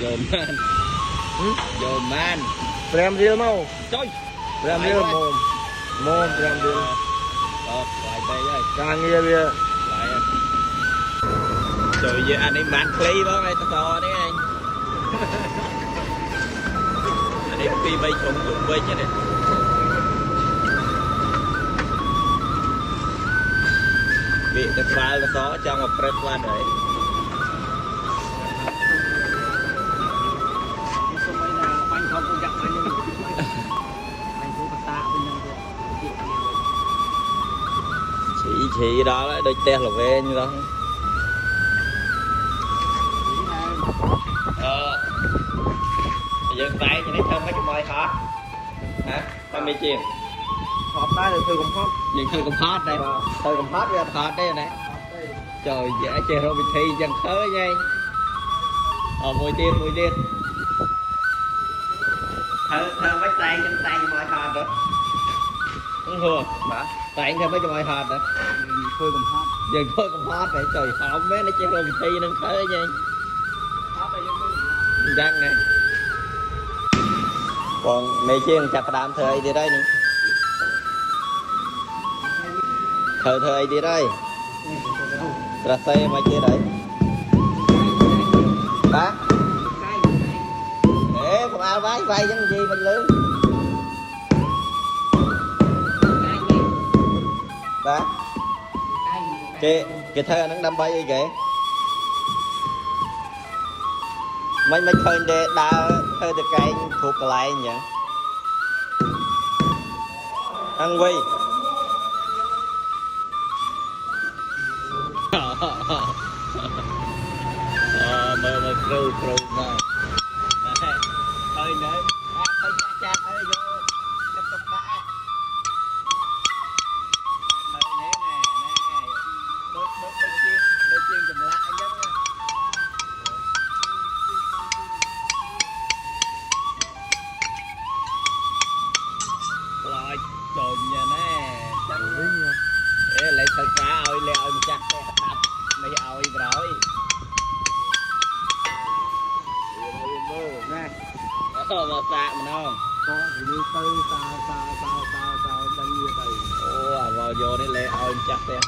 Dồn man. Dồn man. Prem real mau. Trời. Prem real mồm. Mồm prem real. Lại tay ơi. Càng nghe bia. Lại. Trời ơi anh ấy man play đó ngay to đấy anh. Anh ấy phi bay trồng bay chứ này. Bị cái file nó có trong một press qua đấy. Chị đó là đôi te là về như đó. Dừng tay cho nó thơm mấy cái môi hot. Hả? Tao mê chiên. Hot đó thì thư cũng hot. Dừng thư cũng hot đây. Thư cũng hot với hot đây này. Trời dễ chơi rồi bị thi dần khớ nha. Mùi tiên. Thơm mấy tay trên tay cho môi hot đó. Đúng không? Tay thơm mấy cái môi hot đó. Thư cũng hot. Dừng thôi cũng hot vậy. Trời hỏng mấy nó chơi rồi bị thi nâng khớ nha. Răng nè. Còn mấy chiên chặt đám thơ ấy đi đây nè. Thơ ấy đi đây. Ra xe mà chia đấy. Bác. Ê, không ai vay giống gì mình lưới. Bác. Cái thơ nó đâm bay kìa. Mấy khơi để đa thơ được cái thuộc lại nhỉ. Ăn quy. Mơ kêu mà. Thôi nữa. Thôi cha thôi vô. Tiếp tục đã. Thôi nè. Đôi chiên chùm lại chứ. Rồi trời nhà nè. Ê lại thật cá ơi leo ơi chắc đập mày ơi rồi. Nè. Mà xa mà không? Có thì đi tư sao bao nhiêu đây. Vào vô đây leo ơi chắc rồi.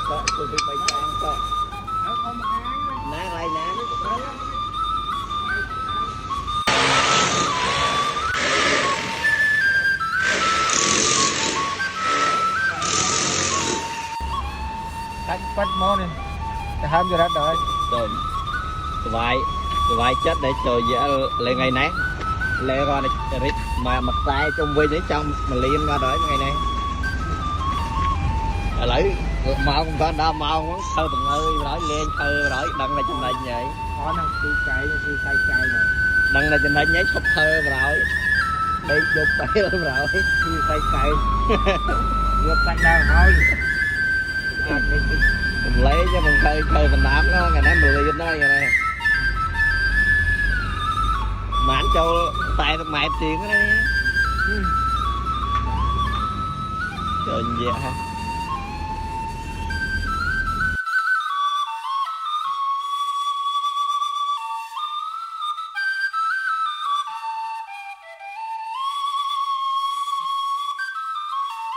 Có tôi bị bay sang có. Nát lại nè. Cách bắt món đi. Để ham cho đất rồi. Trời. Cái vai chết để trời dễ lên ngày nát. Lê qua này mà mặt tay trong vi để trong mà liên qua đợi ngày này. Lấy màu cũng có đau màu muốn thơ từng ơi rồi lên thơ rồi đăng ra trong đây vậy. Có năng si cay này. Đăng ra trên đây nháy sắp thơ rồi. Đi chụp tay luôn rồi. Si cay. Ngược tay đang thôi. Mình lấy cho mình khơi mình đám đó ngày nay mình liên đó ngày này. Mà anh cho tay tao mẹ tiền đó đây. Trời vậy hả?